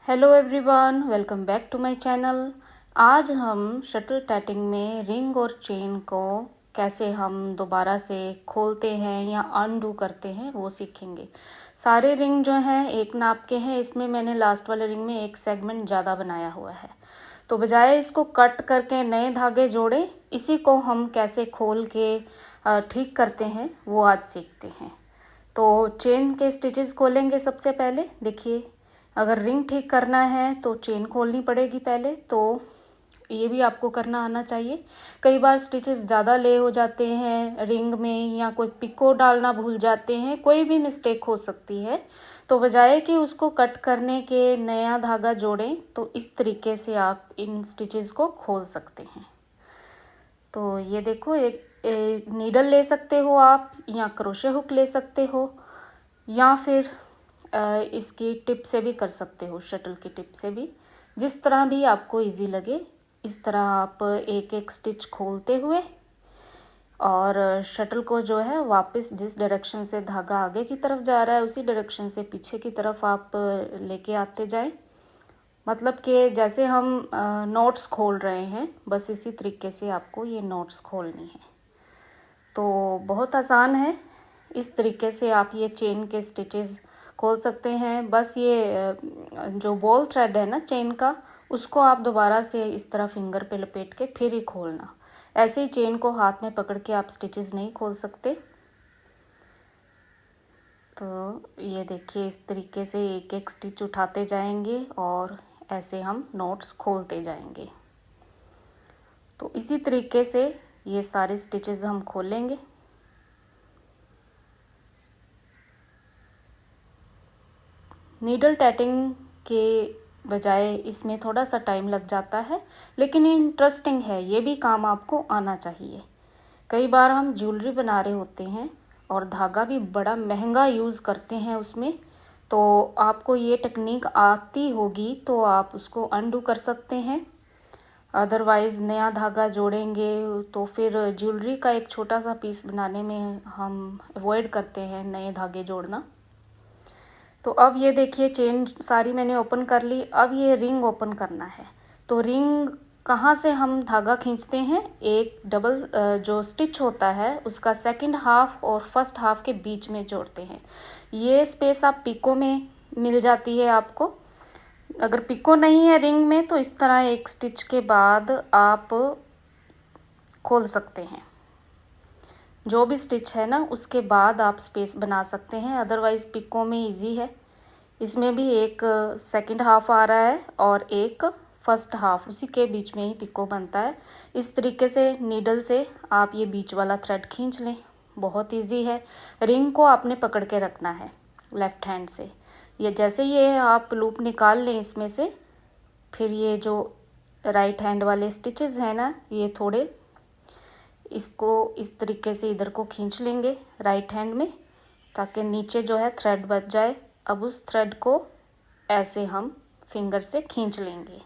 Hello everyone, welcome back to my channel. आज हम shuttle tatting में रिंग और चेन को कैसे हम दोबारा से खोलते हैं या अनडू करते हैं वो सीखेंगे। सारे रिंग जो हैं एक नाप के हैं। इसमें मैंने लास्ट वाले रिंग में एक सेगमेंट ज़्यादा बनाया हुआ है, तो बजाय इसको कट करके नए धागे जोड़े, इसी को हम कैसे खोल के ठीक करते हैं वो आज सीखते हैं। तो चेन के स्टिचेस खोलेंगे सबसे पहले। देखिए, अगर रिंग ठीक करना है तो चेन खोलनी पड़ेगी पहले, तो ये भी आपको करना आना चाहिए। कई बार स्टिचेस ज़्यादा ले हो जाते हैं रिंग में, या कोई पिको डालना भूल जाते हैं, कोई भी मिस्टेक हो सकती है। तो बजाय कि उसको कट करने के नया धागा जोड़ें, तो इस तरीके से आप इन स्टिचेस को खोल सकते हैं। तो ये देखो, एक नीडल ले सकते हो आप, या क्रोशे हुक ले सकते हो, या फिर इसकी टिप से भी कर सकते हो, शटल की टिप से भी। जिस तरह भी आपको इजी लगे, इस तरह आप एक एक स्टिच खोलते हुए और शटल को जो है वापस जिस डायरेक्शन से धागा आगे की तरफ जा रहा है उसी डायरेक्शन से पीछे की तरफ आप लेके आते जाएं। मतलब कि जैसे हम नोट्स खोल रहे हैं, बस इसी तरीके से आपको ये नोट्स खोलनी है। तो बहुत आसान है। इस तरीके से आप ये चेन के स्टिचेस खोल सकते हैं। बस ये जो बॉल थ्रेड है ना चेन का, उसको आप दोबारा से इस तरह फिंगर पे लपेट के फिर ही खोलना। ऐसे ही चेन को हाथ में पकड़ के आप स्टिचेस नहीं खोल सकते। तो ये देखिए, इस तरीके से एक एक स्टिच उठाते जाएंगे और ऐसे हम नोट्स खोलते जाएंगे। तो इसी तरीके से ये सारे स्टिचेस हम खोलेंगे। नीडल टैटिंग के बजाय इसमें थोड़ा सा टाइम लग जाता है, लेकिन इंटरेस्टिंग है। ये भी काम आपको आना चाहिए। कई बार हम ज्वेलरी बना रहे होते हैं और धागा भी बड़ा महंगा यूज़ करते हैं उसमें, तो आपको ये टेक्निक आती होगी तो आप उसको अनडू कर सकते हैं। अदरवाइज़ नया धागा जोड़ेंगे तो फिर ज्वेलरी का एक छोटा सा पीस बनाने में हम अवॉइड करते हैं नए धागे जोड़ना। तो अब ये देखिए, चेन सारी मैंने ओपन कर ली। अब ये रिंग ओपन करना है। तो रिंग कहाँ से हम धागा खींचते हैं? एक डबल जो स्टिच होता है उसका सेकंड हाफ और फर्स्ट हाफ के बीच में जोड़ते हैं। ये स्पेस आप पिको में मिल जाती है आपको। अगर पिको नहीं है रिंग में तो इस तरह एक स्टिच के बाद आप खोल सकते हैं। जो भी स्टिच है ना उसके बाद आप स्पेस बना सकते हैं, अदरवाइज़ पिको में इजी है। इसमें भी एक सेकंड हाफ आ रहा है और एक फर्स्ट हाफ, उसी के बीच में ही पिको बनता है। इस तरीके से नीडल से आप ये बीच वाला थ्रेड खींच लें। बहुत इजी है। रिंग को आपने पकड़ के रखना है लेफ्ट हैंड से। ये जैसे ये आप लूप निकाल लें इसमें से, फिर ये जो राइट हैंड वाले स्टिचेस हैं ना, ये थोड़े इसको इस तरीके से इधर को खींच लेंगे राइट हैंड में, ताकि नीचे जो है थ्रेड बच जाए। अब उस थ्रेड को ऐसे हम फिंगर से खींच लेंगे।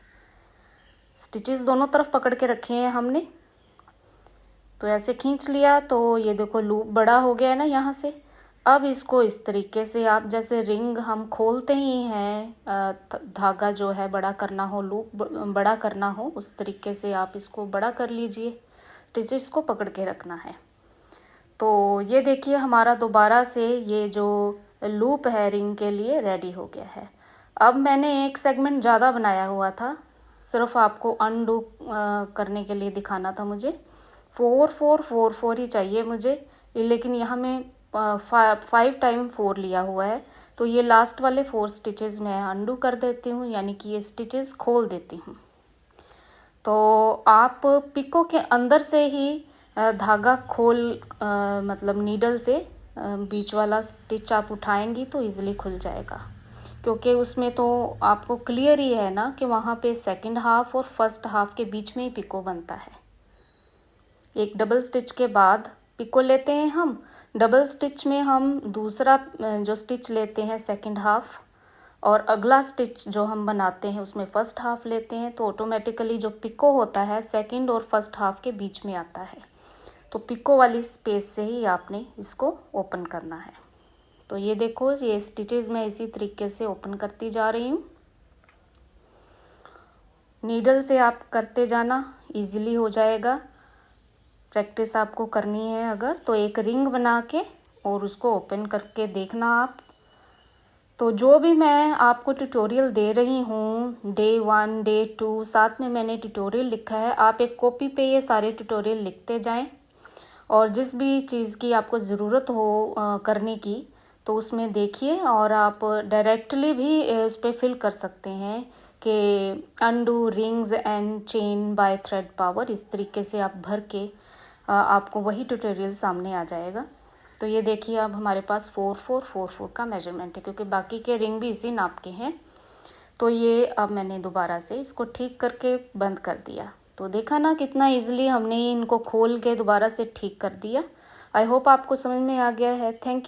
स्टिचेस दोनों तरफ पकड़ के रखे हैं हमने, तो ऐसे खींच लिया। तो ये देखो लूप बड़ा हो गया है ना यहाँ से। अब इसको इस तरीके से आप, जैसे रिंग हम खोलते ही हैं, धागा जो है बड़ा करना हो, लूप बड़ा करना हो, उस तरीके से आप इसको बड़ा कर लीजिए। स्टिचेस को पकड़ के रखना है। तो ये देखिए, हमारा दोबारा से ये जो लूप है रिंग के लिए रेडी हो गया है। अब मैंने एक सेगमेंट ज़्यादा बनाया हुआ था, सिर्फ आपको अनडू करने के लिए दिखाना था मुझे। 4 4 4 4 ही चाहिए मुझे, लेकिन यहाँ मैं 5 टाइम 4 लिया हुआ है। तो ये लास्ट वाले 4 स्टिचेस मैं अनडू कर देती हूँ, यानी कि ये स्टिचेस खोल देती हूँ। तो आप पिको के अंदर से ही धागा खोल मतलब नीडल से बीच वाला स्टिच आप उठाएंगी तो इजीली खुल जाएगा, क्योंकि उसमें तो आपको क्लियर ही है ना कि वहाँ पे सेकंड हाफ और फर्स्ट हाफ के बीच में ही पिको बनता है। एक डबल स्टिच के बाद पिको लेते हैं हम। डबल स्टिच में हम दूसरा जो स्टिच लेते हैं सेकंड हाफ, और अगला स्टिच जो हम बनाते हैं उसमें फर्स्ट हाफ लेते हैं। तो ऑटोमेटिकली जो पिको होता है सेकंड और फर्स्ट हाफ के बीच में आता है। तो पिको वाली स्पेस से ही आपने इसको ओपन करना है। तो ये देखो, ये स्टिचेस मैं इसी तरीके से ओपन करती जा रही हूँ। नीडल से आप करते जाना, इजीली हो जाएगा। प्रैक्टिस आपको करनी है अगर तो एक रिंग बना के और उसको ओपन करके देखना आप। तो जो भी मैं आपको ट्यूटोरियल दे रही हूँ, डे 1 डे 2 साथ में मैंने ट्यूटोरियल लिखा है। आप एक कॉपी पे ये सारे ट्यूटोरियल लिखते जाएं और जिस भी चीज़ की आपको ज़रूरत हो करने की तो उसमें देखिए, और आप डायरेक्टली भी उस पर फिल कर सकते हैं कि undo rings and chain by thread power. इस तरीके से आप भर के आपको वही ट्यूटोरियल सामने आ जाएगा। तो ये देखिए अब हमारे पास 4444 का मेजरमेंट है, क्योंकि बाकी के रिंग भी इसी नाप के हैं। तो ये अब मैंने दोबारा से इसको ठीक करके बंद कर दिया। तो देखा ना कितना इजीली हमने इनको खोल के दोबारा से ठीक कर दिया। आई होप आपको समझ में आ गया है। Thank you.